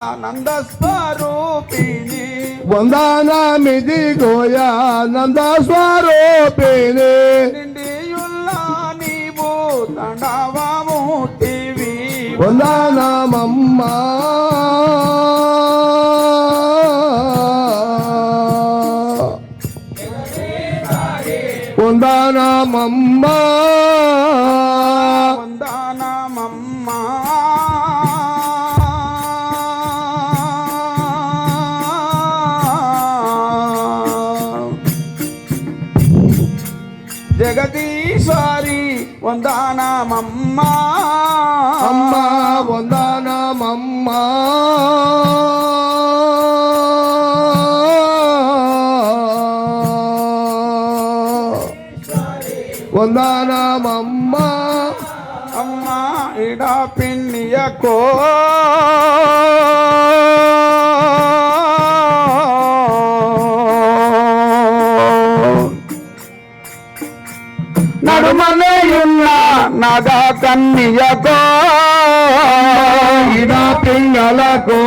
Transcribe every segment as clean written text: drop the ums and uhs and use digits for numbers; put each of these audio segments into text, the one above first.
ఆనంద స్వరూపిణి వందనమిది గోయానంద స్వరూపిణి నిండియుల్ల నీవు తండవమూర్తివి వందనమమ్మ వందనమమ్మ వందనమమ్మ జగదీశ్వరి వందనమమ్మ అమ్మ వందనమమ్మ వందనమమ్మ అమ్మ ఇడ పిన్నియకో నడుమనేయున్న నగా కన్నియకో ఇడ పింగళకో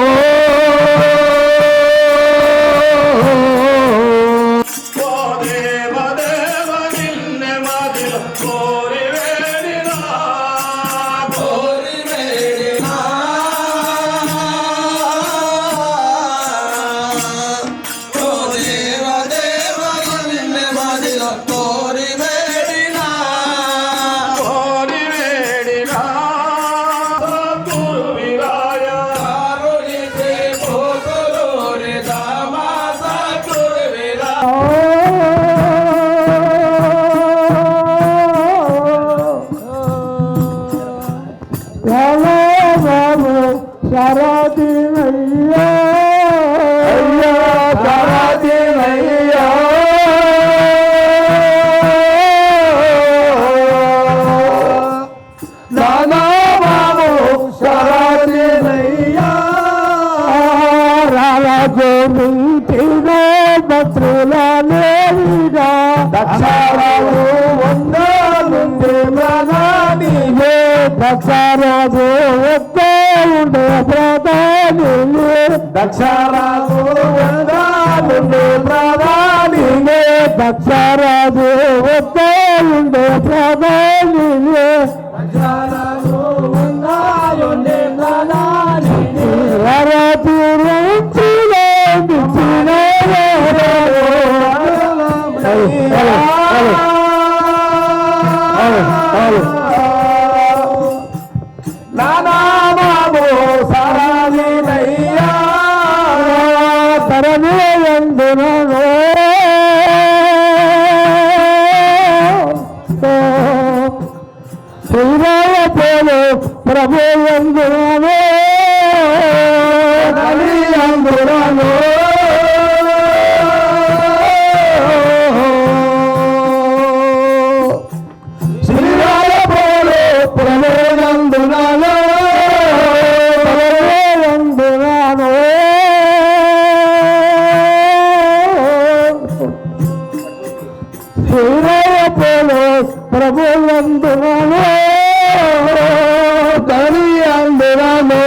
దక్షరాజు ఉండే ప్రధాని దక్షరాజు ఉండే ప్రధాని దక్షరాజు ఉండే ప్రధాని దక్షరాజు ఉండే ప్రధాని నానాబాబు సరాజీనయ్యా తరము ఎందునో శ్రీరాయ పోలు ప్రభు ఎందునో అందునో శ్రీరాయ పోలు ప్రభు ఎందునో ప్రభు అందునో తని అందునో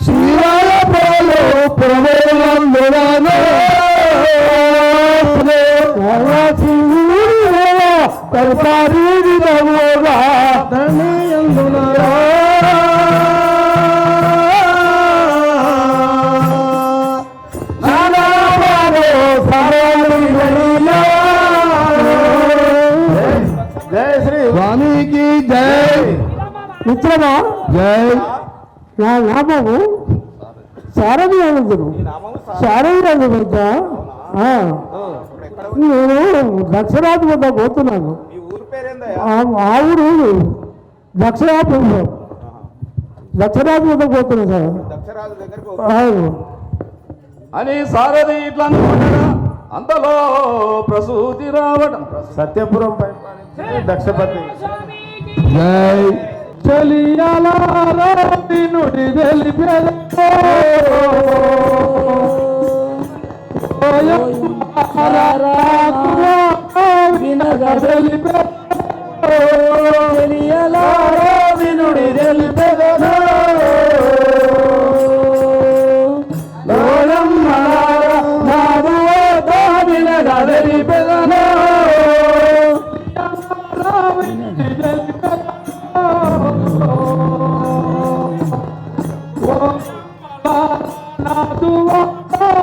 శ్రీరాయ పోలు ప్రభు అందునో కర్పారీ విధముగా తని అందునో స్వామికి జై మిత్రమా జై నా నామము శారది అనుదురు శారది అనుకుంట నేను దక్షరాజు వద్ద పోతున్నాను ఆ ఊరు దక్షరాజు దక్షరాజు వద్ద పోతున్నా సార్ అవును అని సారథి ఇట్లా అంతలో ప్రసూతి రావడం సత్యపురం దక్షపతి జై చలియాలుడి తెలిపేద తెలిపే నాదు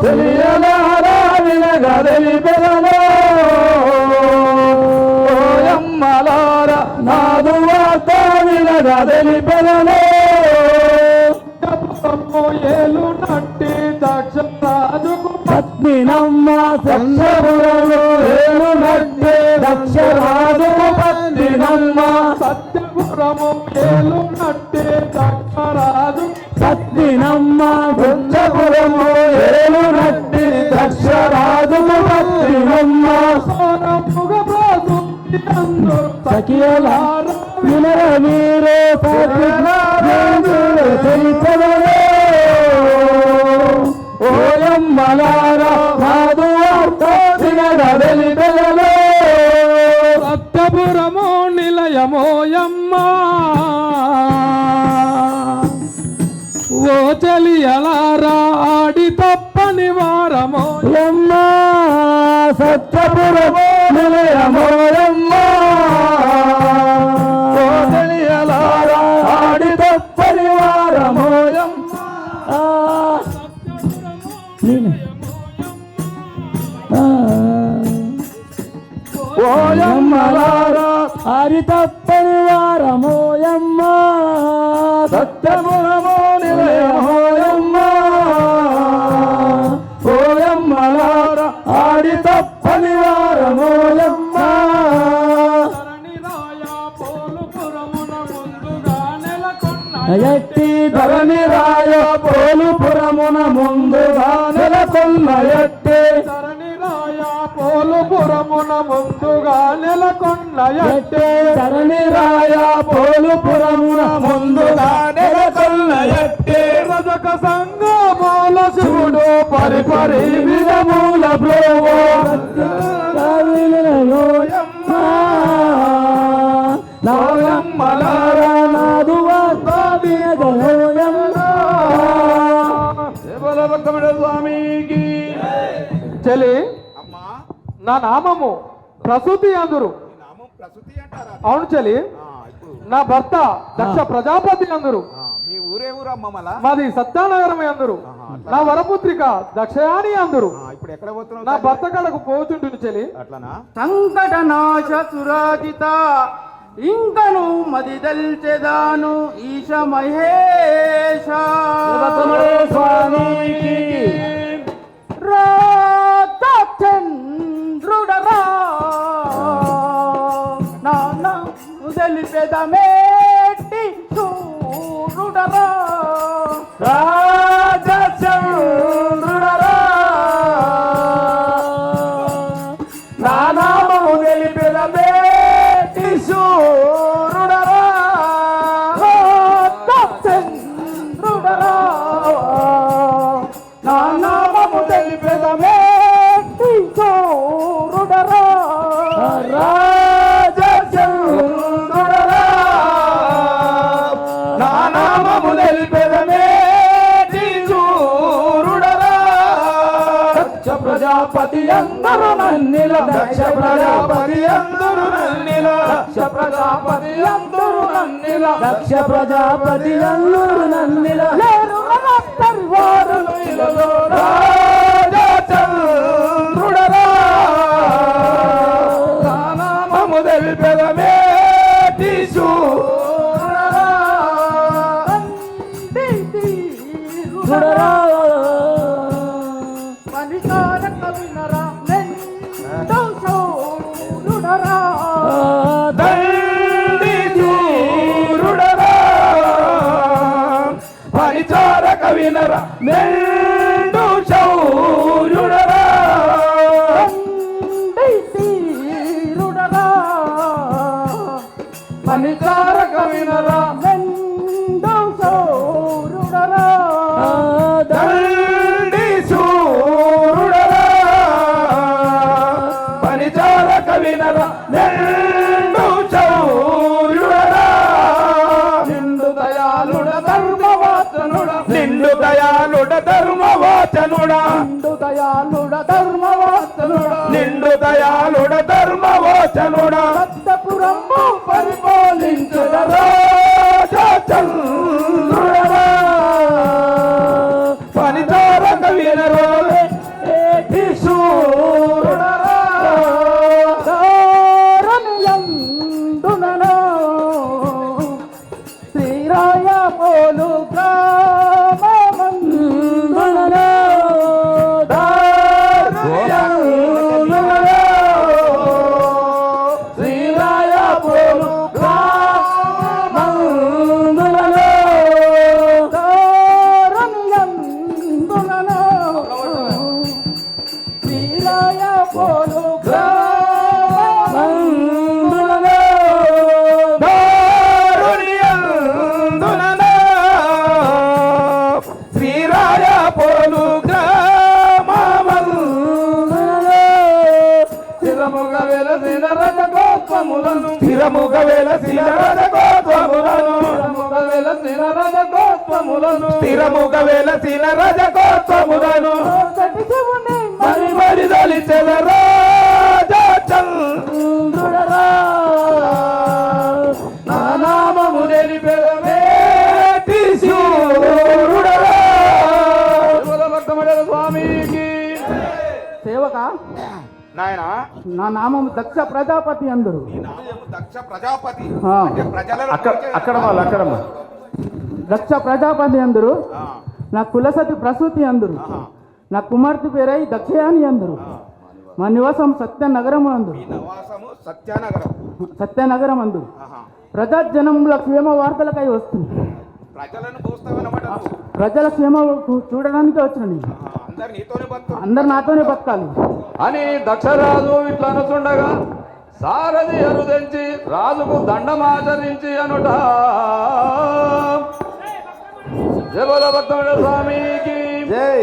తెలియలారా వినగదలి పెదలో ఓయమ్మలారా నాదు వార్త వినగదలి పెదలో ఏలు నట్టి దక్ష రాజుకు పత్నినమ్మ సంసపురము ఏలు నట్టి దక్ష రాజుకు పత్నినమ్మ సత్యపురము ఏలు నట్టి దక్ష రాజు పత్నినమ్మ సంసపురము ఏలు నట్టి దక్ష రాజుకు పత్నినమ్మ సోనముగ ప్రాసు సఖియలార వినర వీరే ఓయమ్మలారా నాదు వార్త వినగదలి పెదలో సత్యపురమో నిలయమోయమ్మ ఓ చెలియలారా ఆడి తప్పని వారమోయమ్మ సత్యపురమో నిలయమోయమ్మ ఓ చెలియలారా ఆడి తప్పని వారమోయమ్మ ఓయమ్మలారా హరి తప్పని వారమోయమ్మ సత్యమురమో నిలయమోయమ్మ ఓయమ్మలారా ఆడి తప్పని వారమోయమ్మ ఎట్టి ధరణి రాయ పోలుపురమున ముందుగా నెలకొన్న ఎట్టి ధరణి రాయ పోలుపురమున ముందుగా నెలకొన్న ఎట్టి ధరణి రాయ పోలుపురమున ముందుగా నెలకొన్న ఎట్టి రజక సంగమూల శివుడు పరిపరి విధముల బ్రోవో నాయమ్మలారా నాదు వార్త స్వామికి చెలి నా నామము ప్రసూతి అందరు అవును చెలి నా భర్త దక్ష ప్రజాపతి అందరు మీ ఊరే ఊరు అమ్మ మళ్ళా మాది సత్యానగరమే అందరు నా వరపుత్రిక దక్షయాని అందరు ఇప్పుడు ఎక్కడ పోతున్నావు నా భర్త కడకు పోతుంటుంది చెలి అట్లానా సంకట నాశ సురాజిత ఇంకను మదిదల్చెదాను ఈశ మహేశ స్వామికి రాచంద్రుడరా నాన్న తెలిపెదమేటి చూరుడరా రాజచంద్రుడరా నా నామము తెలిపెదమే శూరుడరా రాచంద్రుడరా నా నామము తెలిపెదమే చూరుడరా రాజచంద్రుడరా నా నామము తెలిపెదమే శూరుడరా దక్ష ప్రజాపతి అందరు నన్నిల దక్ష ప్రజాపతి అందరు నన్నిల దక్ష ప్రజాపతి అందరు నన్నిల దక్ష ప్రజాపతి అందరు నన్నిల లేరు వారులు ఇలలో రాజచంద్రుడరా నా నామము తెలిపెదమే శూరుడరా మనిషార కవినరా మెండో చూరుడరా దండి శూరుడరా పరిచార కవినర మెండు శౌరుడరా తీరుడరా పరిచార కవినర మెండో చూరుడరా దండి శూరుడరా పరిచార కవినర మెండు శౌరుడరా నిండు దయాళుడ ధర్మవాచనుడ నిండు దయాళుడ ధర్మవాచనుడ నిండు దయాళుడ ధర్మవాసనుడ నిండు దయాళుడ ధర్మవాచనుడ సత్తపురము పరిపాలించుడ రాజచంద్రుడరా స్థిరముగ వెలసిన రజకోత్వములను వెలసిన రజకోత్వములను స్థిరముగ వెలసిన రజకోత్వములను చటి శివుని మరి మరి దలిచెల రాజచంద్రుడరా నా నామము మేటి శూరుడరా. భక్తమండల స్వామికి సేవక నాయన నా నామము దక్ష ప్రజాపతి అందరు ఈ నామము దక్ష ప్రజాపతి ఆ. అంటే ప్రజలను అక్కడమ్మా దక్ష ప్రజాపతి అందరు ఆ, నా కులసతి ప్రసూతి అందరు ఆహా. నా కుమార్తె పేరై దక్షయాని అందరు మా నివాసం సత్యనగరం అందరు ఈ నివాసము సత్యనగరం. సత్యనగరం అందరు ఆహా. ప్రజాజనముల క్షేమ వార్తలకై వస్తుంది ప్రజలను చూస్తావన్నమాట నువ్వు. ప్రజల క్షేమ చూడడానికి వచ్చిన నేను ఆహా. అందరు నీతోనే బతుకు. అందరు నాతోనే బతకాలి అని దక్షరాజు ఇట్లా అనుచుండగా సారథి అరుదెంచి రాజుకు దండమాచరించి అనుట జబల భక్తమండల స్వామికి జై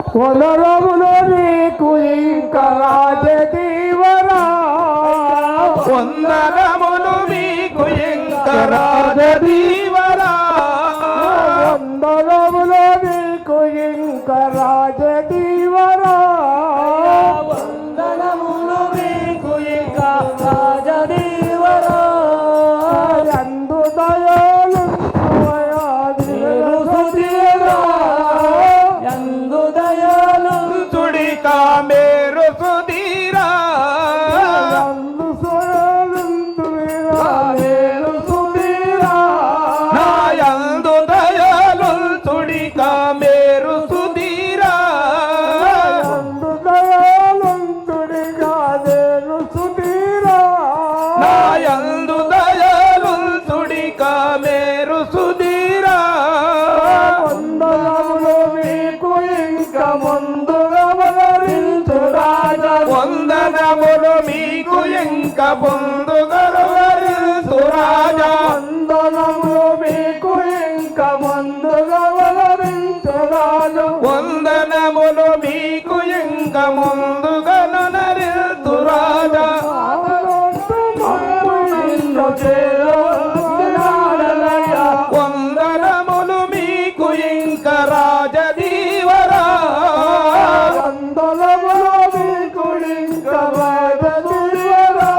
కొనరములో నీకు ఇంకా రాజదీవరా వందనములు మీకు ఇంక రాజదీవరా. వందనములో నీకు ఇంకా రాజదీవరా వందనములు మీకు ఇంకా రాజదీవరా ఎందు దయాలు ఎందు దయాలు తుడికా మేరు సుధీరా ఎందు సుధీరా నాయందు దయాలు తుడికా మేరు సుధీరా ఎందు దయాలుంతుడిగా నేను సుధీరా నాయందు దయాలు తుడికా మేరు సుధీరా వందనములు మీకు ఇంకా ముందుగా వదరించు రాజా వందనములు మీకు ఇంక పొందుగలవరించు రాజా. వందనములు మీకు ఇంకా ముందుగా వదరించు రాజు వందనములు మీకు ఇంక ముందుగను నరిల్తు రాజా. వందనములు మీకు ఇంక రాజదీవరా వందనములు మీకు ఇంకా రాజదీవరా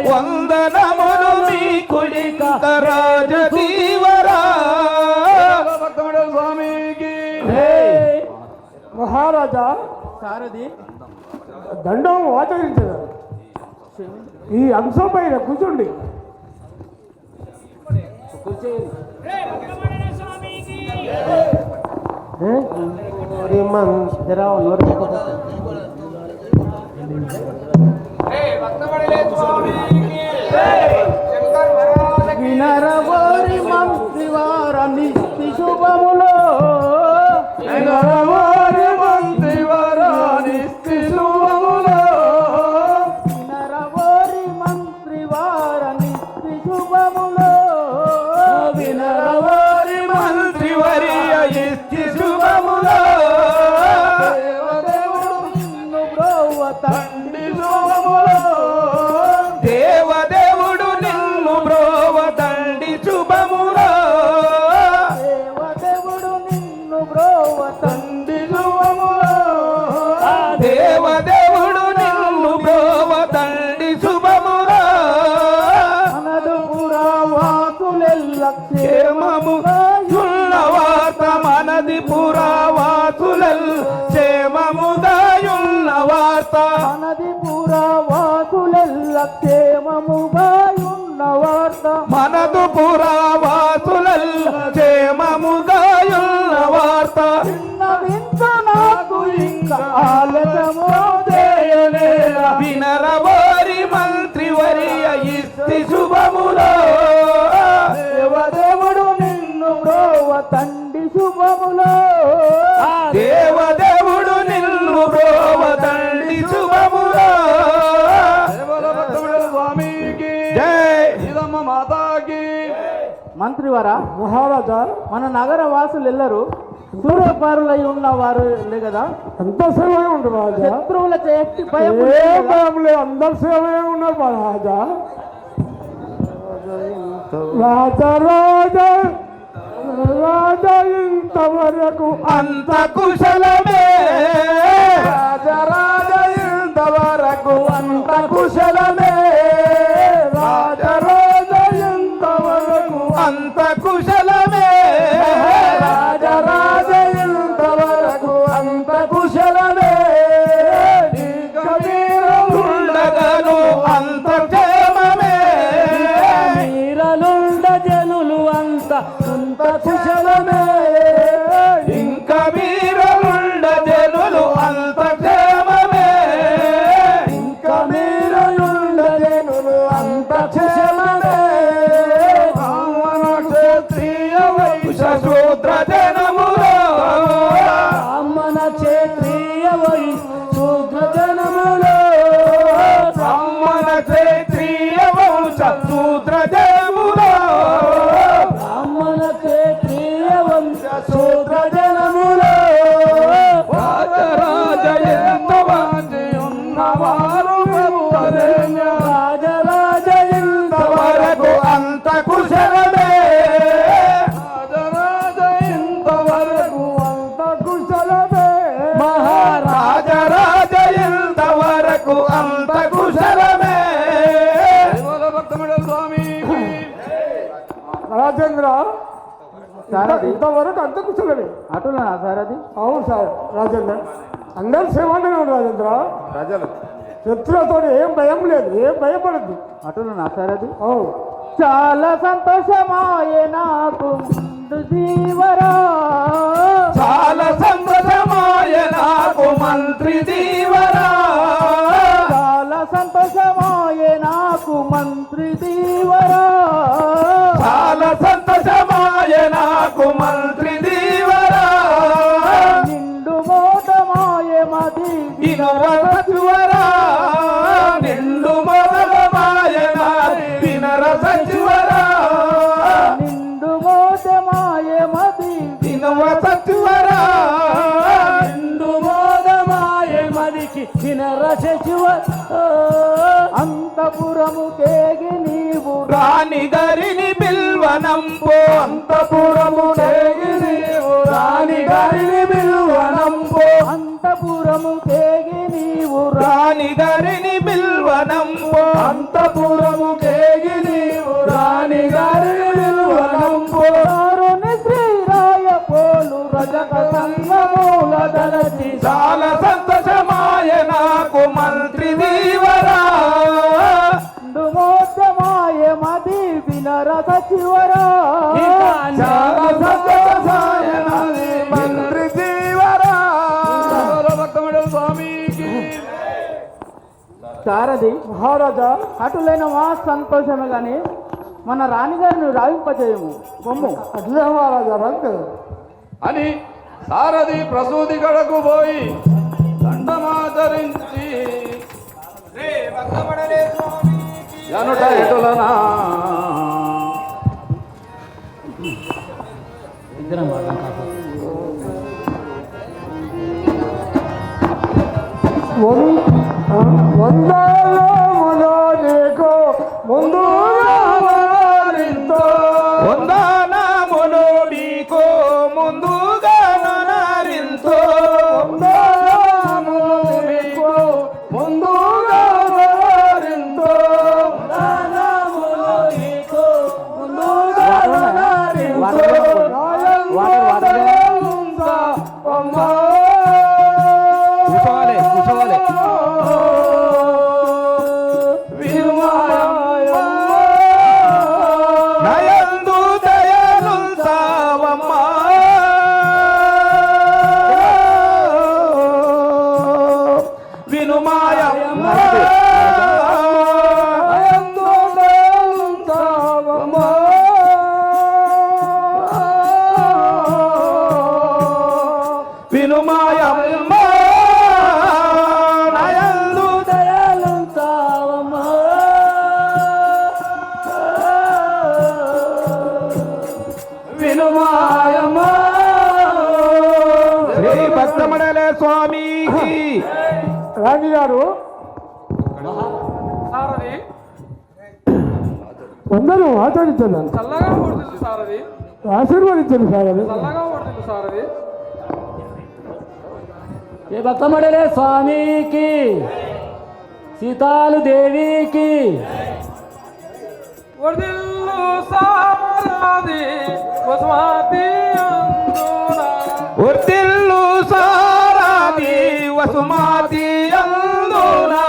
వందనములు మీకు ఇంక రాజదీవరా. భక్తమండల స్వామికి మహారాజా సారథి దండం ఆచరించదు ఈ అంశం పైన కూర్చోండి వినరవోరి మంత్రివార నిత్య శుభములో వినరవోరి మంత్రివారా నిత్య శుభములో వినరవోరి మంత్రివార నిత్య శుభములో వినరవోరి మంత్రివర్య ఇస్తి శుభములో దేవదేవుడు నిన్ను బ్రోవ తండ్రి దేవదేవుడు నిన్ను బ్రోవ తండి శుభములో దేవదేవుడు నిన్ను బ్రోవ తండ్రి దేవదేవుడు నిన్ను బ్రోవ తండి శుభములో అనదు పురావాసులెల్ల క్షేమము యున్న వార్త మనది పురావాసులల్ క్షేమముదాయున్న వార్త మనది పురావాసులెల్ల క్షేమముగాయున్న వార్త మనదు పురావాసులల్ క్షేమముదాయున్న వార్త చిన్న వింత నాకు ఇంకా ఆలయము చేయలేరా వినరవారి మంత్రివర్య ఇస్తి శుభములో దేవదేవుడు నిన్ను బ్రోవ తండ్రి శుభములో దేవదేవుడు నిన్ను బ్రోవ తండి శుభములో. జబల భక్తమండల స్వామికి జై ఇదమ్మ మాతాకి మంత్రివరా మహారాజా మన నగర వాసులు ఎల్లరు సూర్యపారులై ఉన్న వారు కదా, ఎంత సేవే ఉంటుంది రాజా. శత్రువుల ఎట్టి భయం ఏ భయం లేదు, అందరు సేవే ఉన్నారు మహారాజా. రాజా రాజా రాజా ఇంతవరకు అంత కుశలమే రాజరాజ ఇంతవరకు అంత కుశలమే రాజరాజ ఇంతవరకు అంత కుశలమే రాజరాజ ఇంతవరకు అంత కుశలమే ఉండగను అంత క్షేమమే మీరలుండ జనులు అంత కుశలమే ఇంకా మీరలుండ జనులు అంత క్షేమమే ఇంకా మీరలుండ జనులు అంత క్షేమమే బ్రాహ్మణ క్షత్రియ వైశ్య శూద్ర జనములో బ్రాహ్మణ క్షత్రియ వైశ్య శూద్ర జనములో బ్రాహ్మణ క్షత్రియ వంశ శూద్ర జనములో బ్రాహ్మణ క్షత్రియ వంశ శూద్ర జనములో రాజరాజ ఎంత వాంచి ఉన్నవారు రాజరాజ ఇంతవరకు అంత కుశలమే రాజరాజ ఇంతవరకు అంత కుశలమే మహారాజరాజ ఇంతవరకు అంత కుశలమే స్వామి రాజేంద్ర సారథి ఇంతవరకు అంత కుశలమే. అటులనా సారథి? అవును సార్ రాజేంద్ర, అందరు సేవనే ఉన్నారు రాజేంద్ర. ప్రజలు శత్రులతో ఏం భయం లేదు, ఏం భయపడద్దు. అటులనా సారథి? అవును చాలా సంతోషమాయే నాకు ముందు జీవరా, చాలా సంతోషమాయ నాకు మంత్రి దీవరా చాలా సంతోషమాయే నాకు మంత్రి దీవరా, చాలా సంతోషమాయ నాకు మంత్రి దీవరా నిండు మోటమాయే మది ఇనువ సచివరా నిండు మొదలమాయన వినర సచివరా నిండు మోటమాయే మది ఇనువ సచివరా నిండు మోదమాయ మదికి వినర సచివ అంతపురము కేగి నీవు రాణి గరిని బిల్వనంపో అంతపురము నేగి నీవు రాణి గరిని బిల్వనంపో అంతపురము కేగి నీవు రాణి గరిని బిల్వనంపో అంతపురము కేగి నీవు రాణి గరిని బిల్వనంపో రారుని శ్రీరాయ పోలు రజక సంగమూల దళచి చాలా సంతోషమాయ నాకు మంత్రి దీవరా మోసమాయ మది వినర సచివరా చాలా సంతోషమాయ నాది మంత్రి దీవరా స్వామికి సారథి మహారాజా. అటులైన మా సంతోషమే గాని మన రాణిగారిని రావింపజేయము బొమ్ము. అట్లే మహారాజా రంగు అని సారథి ప్రసూతి గడకు పోయి దండమాచరించి ఎనుట ఎటులనా వందనములో నీకు ముందుగా వారింతో వందనములు నీకు ముందుగా నరింతో వందనములు నీకు ముందుగా వారింతో వందనములు నీకు ముందుగా వారింతో కూర్చోవాలి కూర్చోవాలి నయందు దయలుంచావమ్మా వినుమాయమ్మ నయందు దయలుంచావమ్మా వినుమాయమ్మ నయందు దయాలుంచావమ్మా స్వామికి రాణి గారు సారథి అందరూ ఆచరించండి, చల్లగా వర్ధిల్లు సారథి, ఆశీర్వదించండి సార్. చల్లగా వర్ధిల్లు సారథి. ఏ భక్తమడలే స్వామికి, సీతాలు దేవికి, వర్ధిల్లు సారథి వసుమతి అందునా. వర్ధిల్లు సారథి వసుమతి అందునా.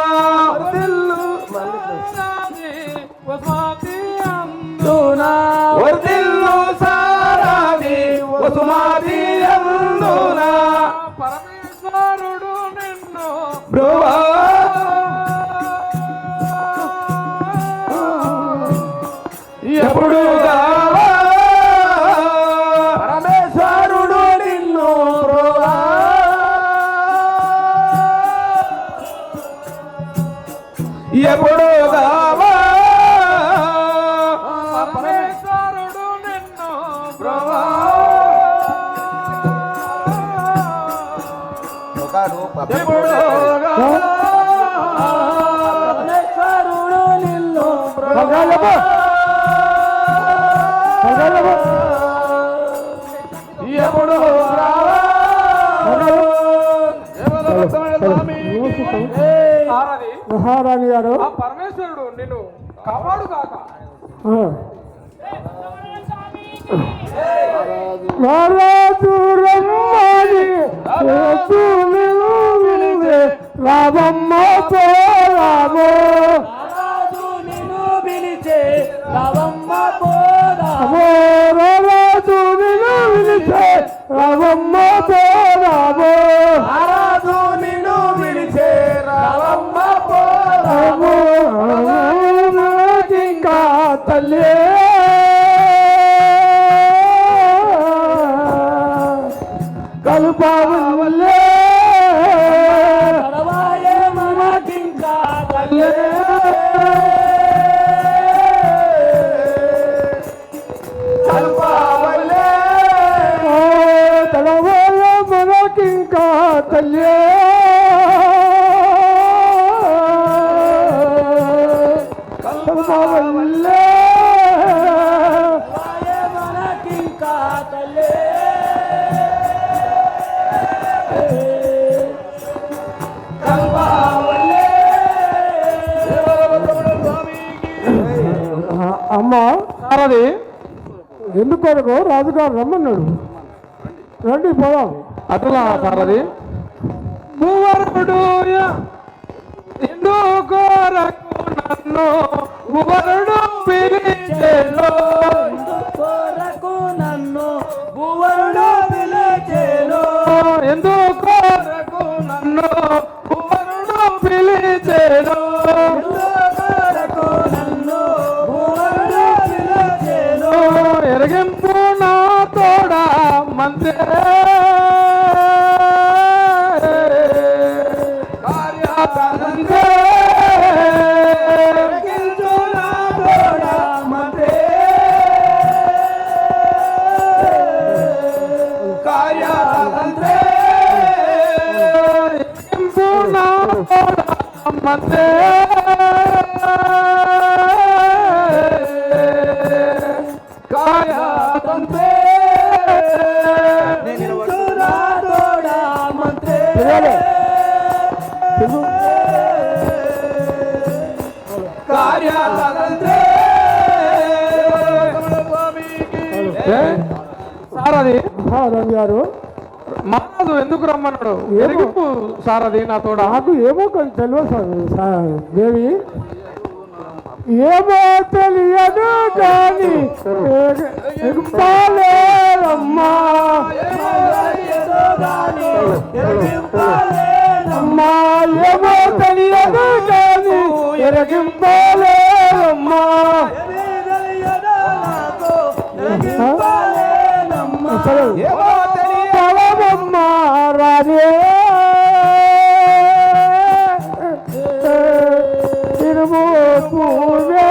వసుమతి అందునా. వర్ధిల్లు సారథి వసుమతి అందునా. పరమేశ్వరుడు నిన్ను బ్రువా ఎప్పుడు పరమేశ్వరుడు నిన్ను బ్రువా ఎప్పుడు పరమేశ్వరుడు నిన్ను బ్రవా. పరమేశ్వరుడు నిన్ను ఎప్పుడు సారథి మహారాణి గారు ఆ పరమేశ్వరుడు నిన్ను కాపాడు కాక. మహారాజు రమ్మని రామమ్మ పోరాము, రాజు నిన్ను పిలిచే రావమ్మ పోరాము, రాజు నిన్ను పిలిచే రామమ్మ పోరాము, రాజు నిన్ను పిలిచే రావమ్మ పోరాము. ఇంకా తల్లి కలుపావులే కడవాయే మనకింకా తల్లే. కల్పావలే తలవాయ మనకింకా తల్లి కలుపావులే కడవాయే మనకింకా తల్లే. అమ్మ సారథి ఎందుకొరకు రాజుగారు రమ్మన్నాడు, రండి పోదాం. అటులా సారథి. భువరుడు ఎందుకొరకు నన్ను భువరుడు పిలిచెను. కొరకు నన్ను భువరుడు పిలిచెను, ఎందుకొరకు నన్ను భువరుడు పిలిచెను. కొరకు నన్ను భువరుడు పిలిచెను. ఎరగింపు నా తోడ మంత్రి కార్యతంత్రే. ఎరగించు నా తోడ మంత్రే. కార్యతంత్రే. ఎరగింపు నా తోడ మంత్రి కార్యతంత్రే. తోడా మంత్రి కార్యతంత్రే. సారథి మహారాణి గారు మహారాజు ఎందుకు రమ్మన్నాడు? ఎరిగింపు సారథి నా తోడ. నాకు ఏమో కొంచెం తెలియదు దేవి, ఏమో తెలియదు కానీ ఎగుపాలేరమ్మా, అమ్మా ఏమో తెలియదు కానీ ఎరగింపాలేరమ్మా. అసలు ఏమో తెలియ పొలమమ్మా రాజే తిరుము పూవే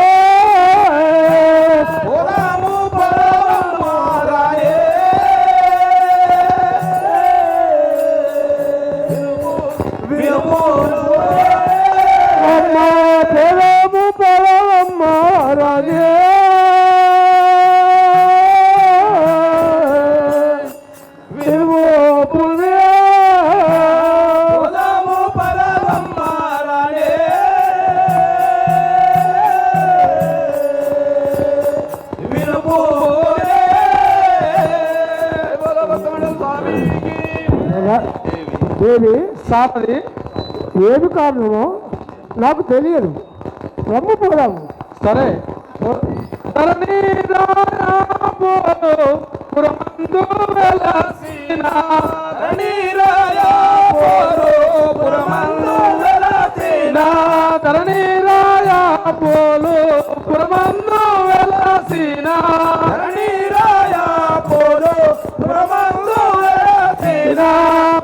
పొలము పొలము రాయే. తెలుపు దేవి సారథి ఏమి కారణమో నాకు తెలియదు. రమ్ము పోదాము. సరే ధరణి పురమందు వెలసిన ధరణి రాయా పురమందు వెలసిన ధరణి రాయా పోలు పురమందు వెలసిన ధరణి రాయా పురమందు వెలసిన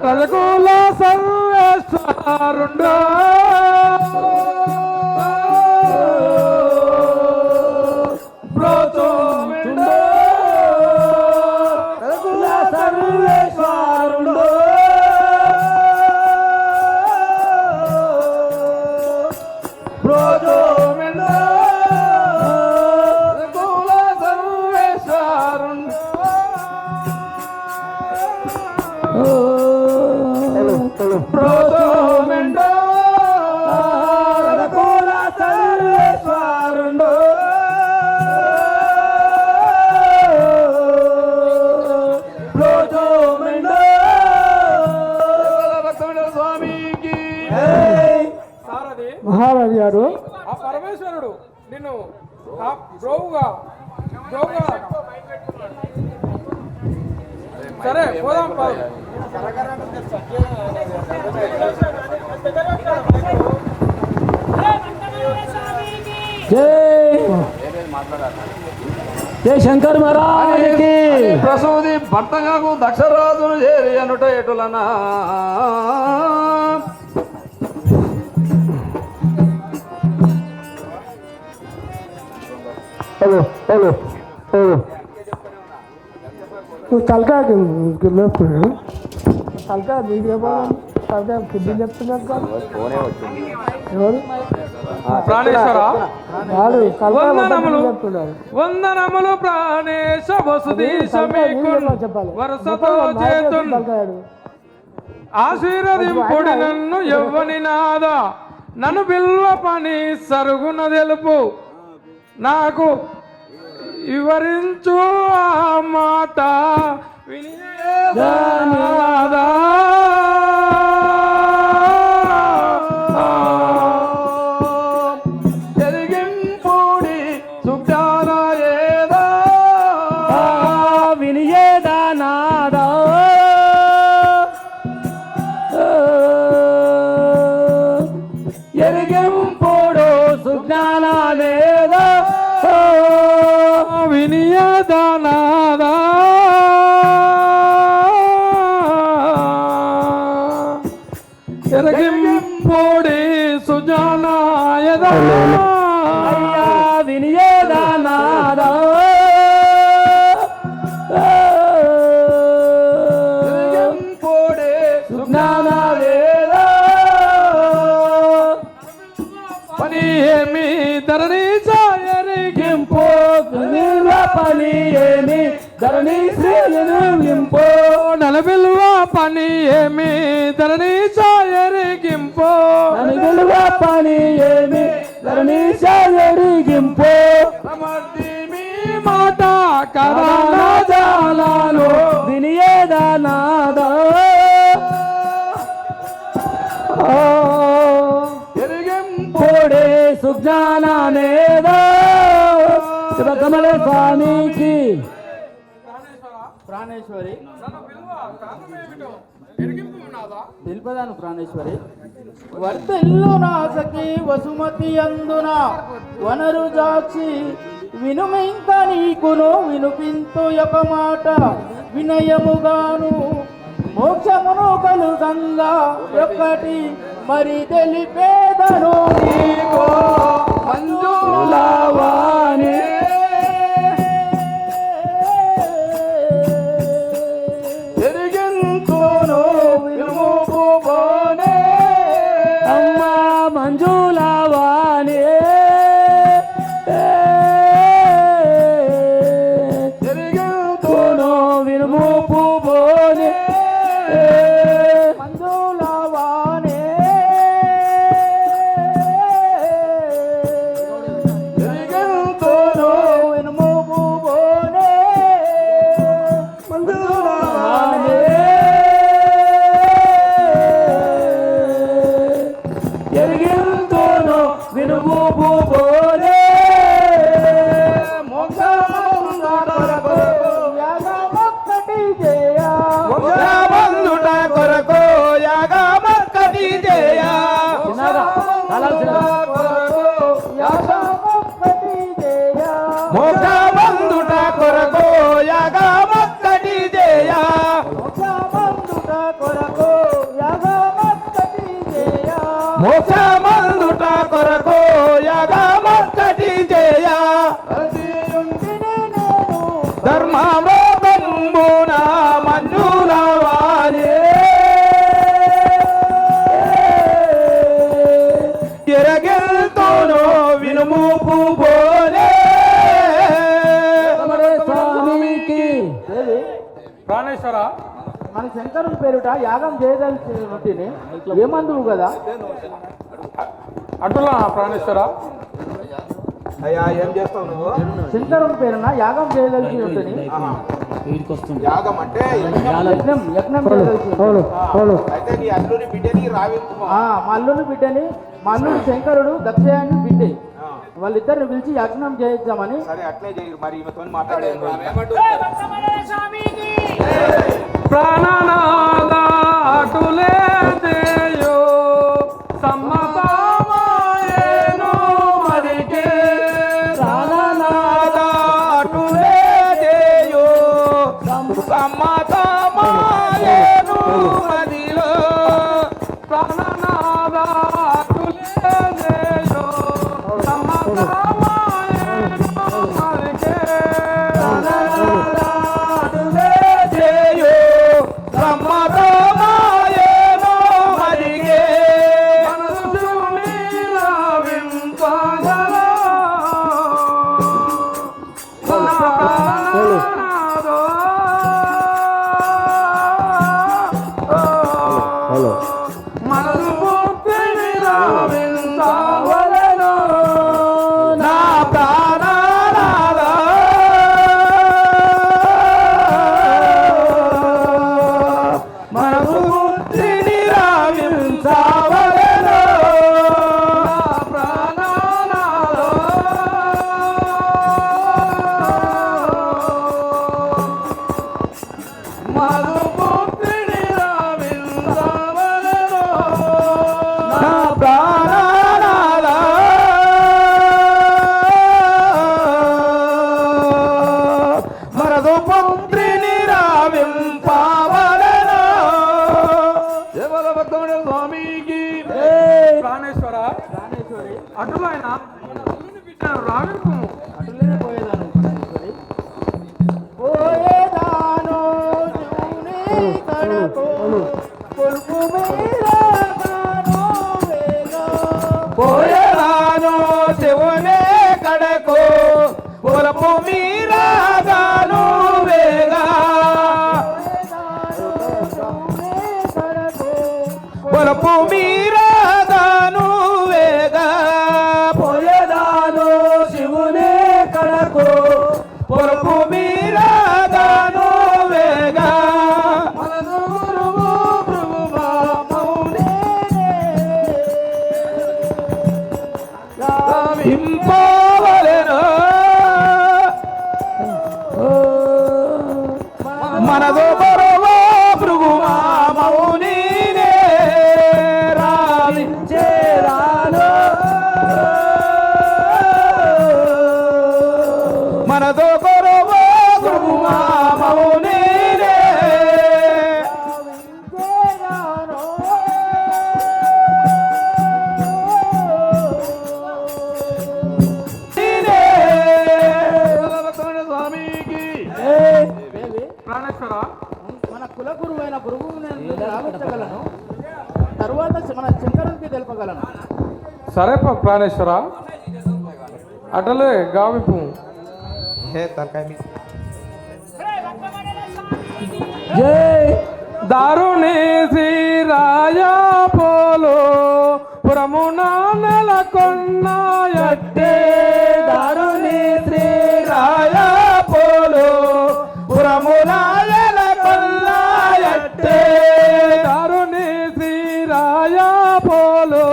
రఘుకుల సర్వేశ్వరుండు మహారాజు గారు ఆ పరమేశ్వరుడు నిన్ను బ్రోవుగా సరే పోదాం జై శంకర్ మహారాజుకి ప్రసూది భర్తగాకు దక్షరాజును చేరి అనుట ఎటులనా నువ్వు తలకాయ లేపుతున్నాడు. తలకాయ మీకు చెప్పాలి. తలకాయ కిడ్నీ చెప్తున్నారు కాదు. ఎవరు ప్రాణేశ్వర వాడు తలకాయ వందనములు. చెప్తున్నారు. వందనములు ప్రాణేశ వసుదీశమీకున్ వరసతో చేతున్ తలకాయడు ఆశీర్వదింపుడి నన్ను ఎవ్వని నాదా నన్ను బిల్వ పని సరుగున తెలుపు నాకు వివరించు ఆ మాట వినియేదానాదా ఎరిగింపుడి సుజ్ఞాన ఏదా వినియేదానాదా ఎరిగింపుడు సుజ్ఞానాలేదా వినియదానాదా ఎరగింపోడి సుజానాయదా అయ్యా వినియేదానాదా ఎరిగింపుడి సుజ్ఞానాలేదా పని ఏమి ధరణి ఎరిగింపు నిల్వ పని ఏమి ధరణి శ్రీలింపో నలబిల్వ పని ఏమి ధరణి ఎరిగింపు నిల్వ పని ఏమి ధరణి ఎరిగింపో సమర్థి మీ మాట కరానా జాలాలో వినియేదానాదా ఎరిగింపుడి సుజ్ఞానానేదా శివకమల స్వామికి ప్రాణేశ్వరి తెలుపదాను ప్రాణేశ్వరి వర్తిల్లు నాసకి వసుమతి అందున వనరు జాక్షి వినుమింక నీకును వినుపింతు ఒక మాట వినయముగాను మోక్షమును కలుగంగా ఒక్కటి మరి తెలిపేదను నీకో మంజులావానే ఎరిగింతును వినుపు పోనే అమ్మా మంజులావానే ఎరిగింతును వినుమూపు బోనే మంజులవానే ఎరిగింతును మోసమందుట కొరకు యాగమొక్కటి చేయ ధర్మమృతంబున మంజులవాలే ఎరగెల్తోనో వినుము పువ్వోలే స్వామికి ప్రాణేశ్వర మన శంకరుని పేరుట యాగం చేయదలిచినటిని ఏమందువు కదా అటులా ప్రాణేశ్వర అయ్యా ఏం చేస్తావు నువ్వు శంకరుని పేరున యాగం చేయదలిచినటిని వీడికి వస్తుంది యాగం అంటే యజ్ఞం చేయదలిచి అవును అవును అయితే నీ అల్లుని బిడ్డని రావింపు మా అల్లుని బిడ్డని మా అల్లుడు శంకరుడు దక్షయాన్ని బిడ్డే వాళ్ళిద్దరిని పిలిచి యజ్ఞం చేయిద్దామని. సరే అట్లే చేయరు మరి ఈమెతో మాట్లాడేది ప్రాణనాద అటులే దేయో సమ్మతమాయేను మదికే ప్రాణనాద అటులే దేయో సమ్మతమాయేను మదిలో ప్రాణనాద అటులే దేయో సమ్మతమాయేను మదికే అటులే దేయో సమ్మతమాయేను మదిగే మనసు మీరా వింపగల ప్రాణనాదో హలో మనసు పూర్తిని రావించవలెను నా ప్రాణనాద మనసు బుద్ధిని రావించవలెను ప్రాణనాదో మనసు పూర్తిని రావించవలెను నా ప్రాణనాద మరదు పుత్రిని రావింపవలెను దేవలభక్తముడు స్వామికి ప్రాణేశ్వర అటులైన మన అల్లుని బిడ్డను రావింపు అటులనే పోయేదాను పరమేశ్వరి. పోయేదాను శివుని కడకు, కొలుపు మీరాగాను వేగా. పోయేరాను శివునే కడకు పొలపు మీరాగాను వేగా పొలపు మీరాగాను వేగా పోయేదాను శివునే కడకు పొలపు మీరాగాను వేగా మనసు గురువు ప్రభువా మౌనే ఇంపోవలెను మనదో బరువో భృగుమా మౌనినే రావించేరాను మనదో బరువో భృగుమా మౌనినే నీనే. దేవలభక్తముడు స్వామికి ప్రాణేశ్వర మన కుల గురువైన గురువుని నేను రావించగలను, తరువాత మన శంకరునికి తెలుపగలను. సరే ప్రాణేశ్వర అటలే గావింపు హే తలకాయ మీ జై దారుణి శ్రీరాయ పోలో పురమున నెలకొన్న ఎట్టే దారుని శ్రీ రాయ పోలో పురమునాయల కొల్లాయట్టే దారుణి శ్రీరాయ పోలో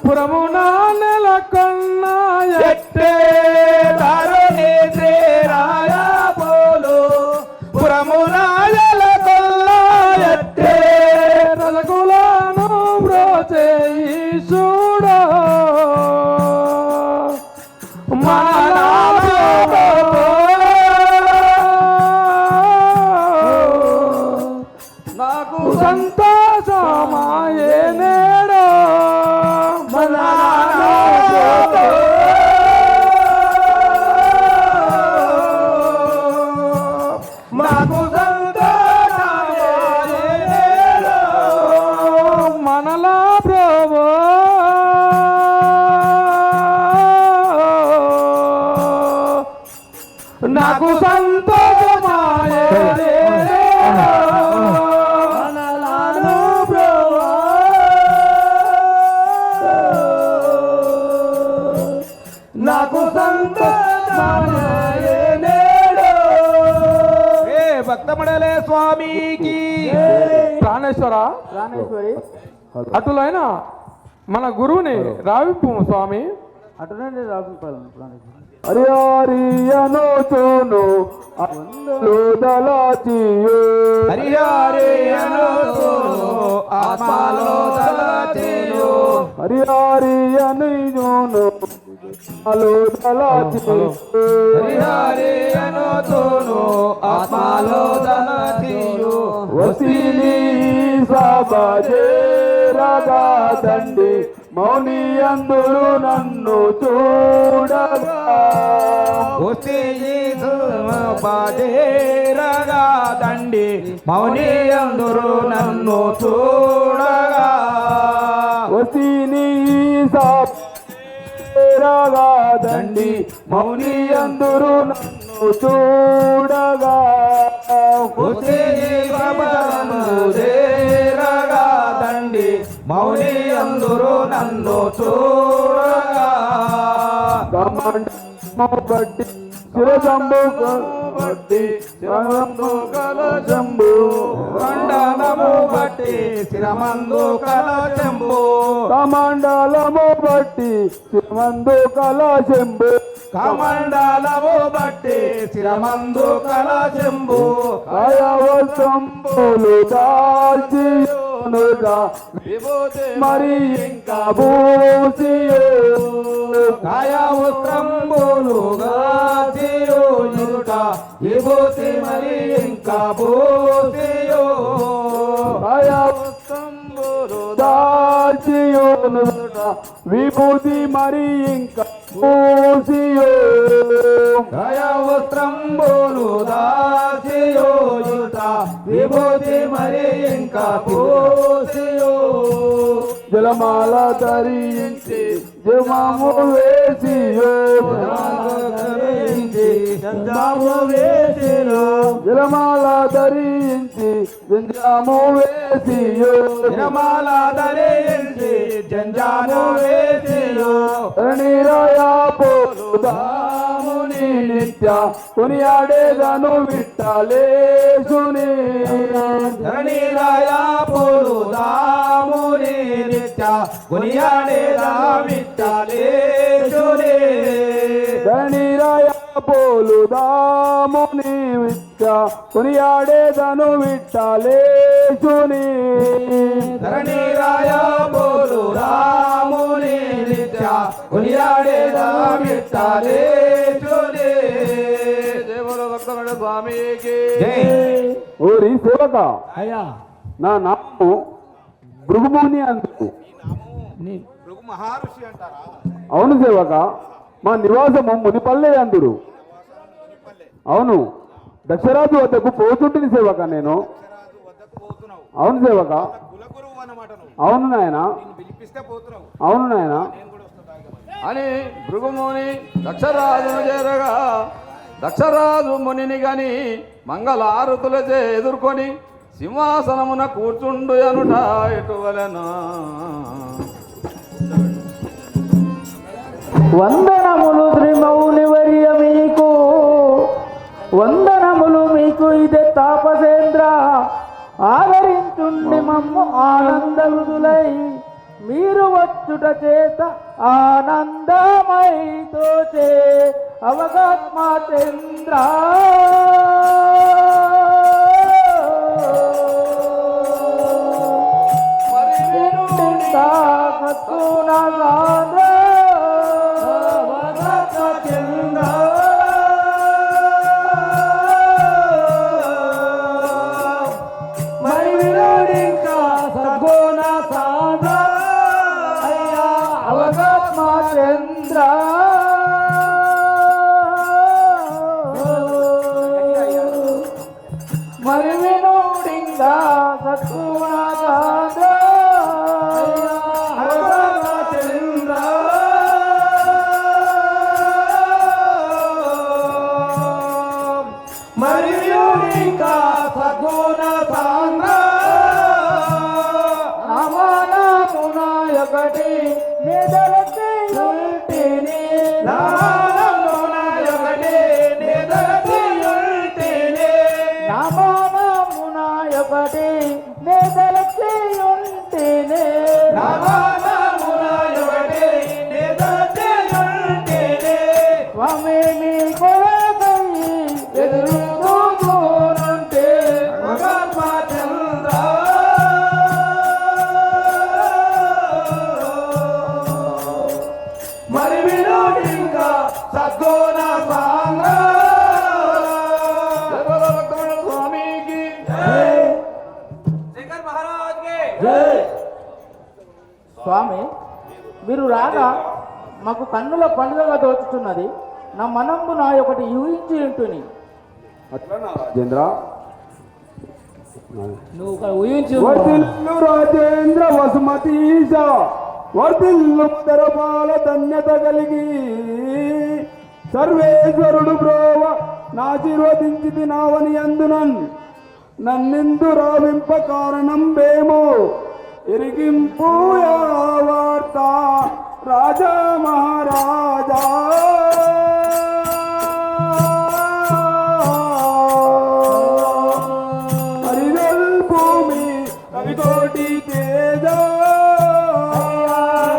పురమున నెలకొన్న ఎట్టే దారుని శ్రీ రాయ పోలో పురమునాయల కొల్లాయట్టే రజకులను బ్రోచే ఈశుడో మానవ నాకు సంతోషమాయే మనలాను బ్రోవా నాకు సంతోషమాయే నేడు. ఏ భక్తమడలే స్వామికి ప్రాణేశ్వర ప్రాణేశ్వరి అటులైన మన గురువుని రావింపు స్వామి. అటునండి రాపింపాలను ప్రాణేశ్వరి. హరిహరియను చూను దళాచియు హరిహరియను ఆత్మలో తలచేయు హరిహరియను చూను దళాచియు హరిహరియను ఆత్మలో తలచేయు వసిని సభజే రగా దండి మౌని అందరూ నన్ను చూడగా బాజేరగా దండి మౌని అందరూ నన్ను చూడగా వసిని సభగా దండి మౌని అందరూ నన్ను చూడగా చేరగా దండి మౌని అందరూ నన్ను చూడగా బట్టి శిరజంబు బట్టి కలజంబు మండలము బట్టి శిరమందు కలశంబు కమండలము బట్టి శిరమందు కలశంబు కమండలము బట్టి శిరమందు కలశంబు కాయవసంబులు దాల్చియునుగా విభూతి మరి ఇంకా భూసియు కాయవస్త్రంబులుగా చేయుట విభూతి మరి ఇంకా భూసియు కాయవసంబులు దాల్చియునుగా విభూతి మరి ఇంకా భూసియు కాయవస్త్రంబులు దాచేయుట విభూతి మరి ఇంకా భూసియు జలమాల ధరించి జమాము వేసియో జలమాల ధరించి జంజాము వేసియో జమాల ధరించి జంజాము వేసియో రణిరాయా పోలు దాముని నిత్య కొనియాడేదను విట్టలేసుని ధరణిరాయ పోలు దాముని నిత్య కొనియాడేదా విట్టలేశునే రణిరాయ పోలు దాముని నిత్య కొనియాడేదను విట్టలేసుని ధరణిరాయ పోలు రాముని నిత్య కొనియాడేదా విట్టలేశునే దేవుడు భక్తముడు స్వామికి. ఓరి సేవక అయ్యా నా నామము భృగుముని అందుకు నీ మహర్షి అంటారా? అవును సేవక మా నివాసము మునిపల్లె అందుడు. అవును దక్షరాజు వద్దకు పోతుంటిని సేవక నేను. అవును సేవక కులగురువు అన్నమాట. అవును నాయన పిలిపిస్తే పోతున్నావు. అవును నాయన అని భృగుముని దక్షరాజును చేరగా దక్షరాజు మునిని గని మంగళారుతులచే ఎదుర్కొని సింహాసనమున కూర్చుండు అనుట ఎటువలెనా. వందనములు శ్రీ మౌనివర్య మీకు, వందనములు మీకు ఇదే తాపసేంద్ర. ఆదరించుండి మమ్ము ఆనందరుదులై మీరు వచ్చుట చేత ఆనందమై తోచే అవగాత్మాచంద్ర. మరి వినోడింగా సత్గుణగాంధ్ర మరియు ఇంకా సద్గుణ సాంద్ర నామానమున ఒకటి నిదలతియుంటిని నామమున ఒకటి నిదలతియుంటిని నామానమున ఒకటి నిదలతియుంటిని నామమున ఒకటి నిదలతియుంటిని స్వామి మీ కొరకై ఎదురు చూనుంటే మగమాచంద్ర మరి వినోడింకా సద్గుణ సాంద్ర స్వామికి శంకర్ మహారాజ్ కి స్వామి మీరు రాగా మాకు కన్నుల పండుగగా దోచుతున్నది నా మనంబు నా ఒకటి ఊహించి ఉంటుని రాజేంద్ర నువ్వు ఊహించు వర్తిల్లు రాజేంద్ర వసుమతీశ వర్తిల్లు మదరపాల ధన్యత కలిగి సర్వేశ్వరుడు బ్రోవ నాశీర్వదించి నావని అందునన్ నన్నెందు రావింప కారణం వేమో ఎరిగింపు వార్త రాజా మహారాజా హరిదల్ భూమి కవికోటి తేజ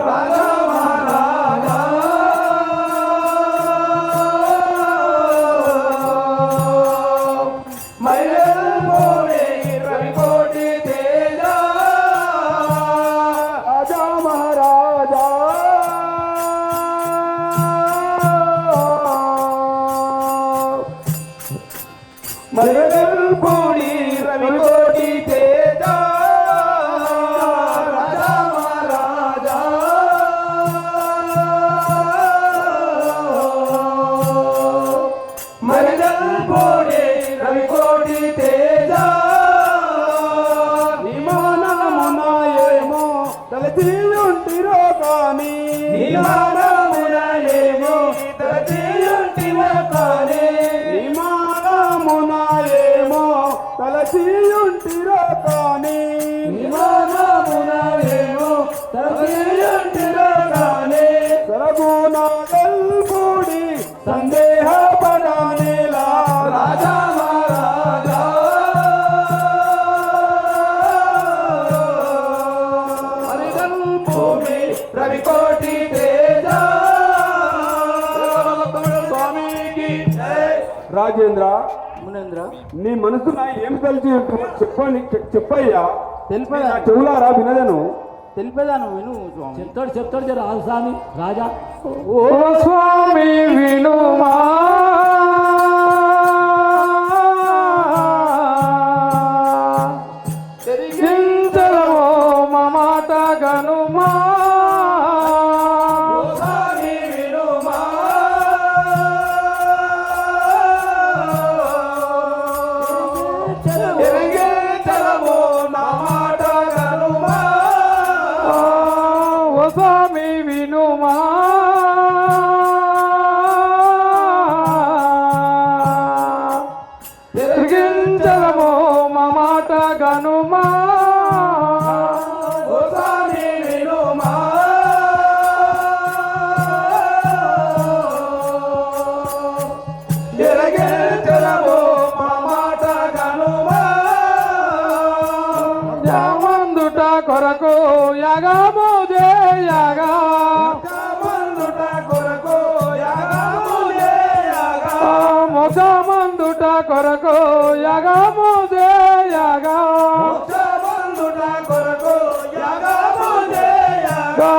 రాజా మహారాజా మైలల్ భూమి రవికోటి తేజ రాజా మహారాజా మైలల్ భూమి రవికోటి తేజ రాజా మహారాజా మైలల్ భూమి రవికోటి తేజ విమానమున ఏమో తలచీయుంటిరో కాని నిమానమునయేమో తలచేయుంటివో కాని విమానమున ఏమో తలచీయుంటిరో కాని నిమానమునయేమో తలచేయుంటివో కాని సరగుణాగల్ కూడి సందేహ పడనేలా రాజా మహారాజా హరిదల్ భూమి రవికోటి తేజ స్వామికి రాజేంద్ర మునేంద్ర నీ మనసు నా ఏం తెలిసి చెప్పని చెప్పయ్యా తెలిపేదా నా చెవులారా వినదను తెలిపేదాను విను స్వామి చెప్తాడు జర స్వామి రాజా ఓ స్వామి వినుమా చింతలమో మమాట గనుమా స్వామి వినుమా ఎరిగే చలమో నా మాట గనుమా ఓ స్వామి వినుమా తిరిగించలమో మమాట గనుమా ఓ స్వామి వినుమా ఎరిగే చలమో మా మాట గనుమా యామందుట కొరకు యాగము చేయగా మందుట కొరకు యాగము చేయగా మొసమందుట కొరకు యాగము చేయగా మందుట కొరకు యాగము చేయగా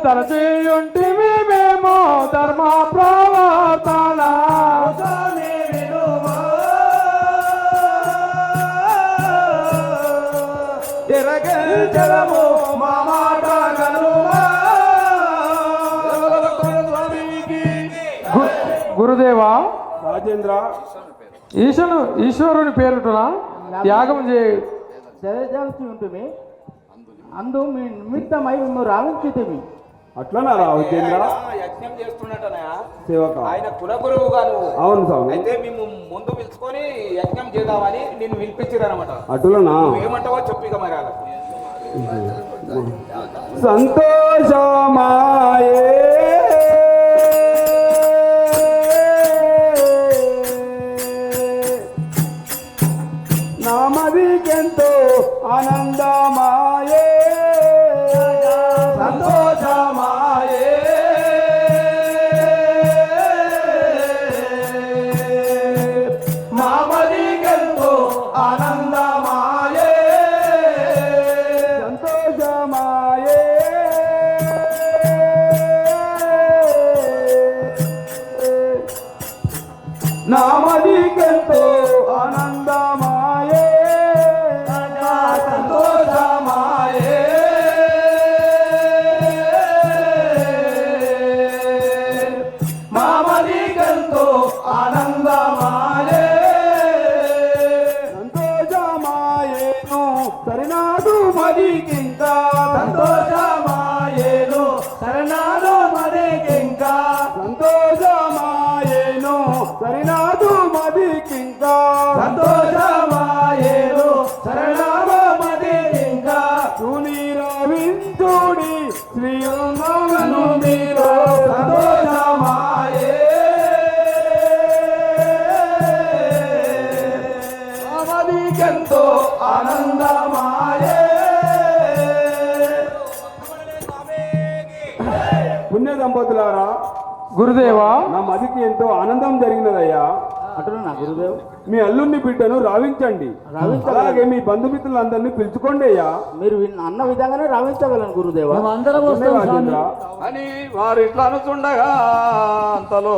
తరచియుంటివి మేము ధర్మ ప్రవర్తన స్వామి వినుమా ఎరగే జలము మా మాట గనుమా స్వామికి గురుదేవా రాజేంద్ర ఈశ్వరుని పేరుటన యాగం చేయ సెలచాల్సి ఉంటుంది అందు మీ నిమిత్తమై మేము రావించితిమి అట్లనా రావుచేంద్ర యజ్ఞం చేస్తున్నట్టనయా సేవక ఆయన కులగురువుగా నువ్వు. అవును స్వామి. అయితే మేము ముందు పిలుచుకొని యజ్ఞం చేద్దామని నిన్ను పిలిపించారనమాట. అటులనా ఏమంటావో చెప్పు ఇక మరి వాళ్ళకు. సంతోషమాయే నామదికెంతో ఆనందమాయే సంతోషమాయే మామదికెంతో ఆనందమాయే సంతోషమాయే నామదికెంతో ఆనందమాయే సంతోషమాయే మామదికెంతో ఆనందమాయే సంతోషమాయేను సరినాడు మదికింకా సంతోషమాయేను శరణాలు మదికింకా సంతోషమాయేను సరినాడు మదికింకా సంతోషమాయేను శరణాలు మదికింకా సునీరవించుడి శ్రీరంగను మీరు సంతోషమాయే మామదికెంతో ఆనందమాయే పుణ్య దంపతులారా గురుదేవా నా మదికి ఎంతో ఆనందం జరిగినదయ్యా. అంటున్నా గురుదేవ్. మీ అల్లుని బిడ్డను రావించండి. అలాగే మీ బంధుమిత్రులందరినీ పిలుచుకోండి అయ్యా. మీరు అన్న విధంగానే రావించగలను గురుదేవా. ధన్యవాదాలు. అని వారు ఇట్లా అనుచుండగా అంతలో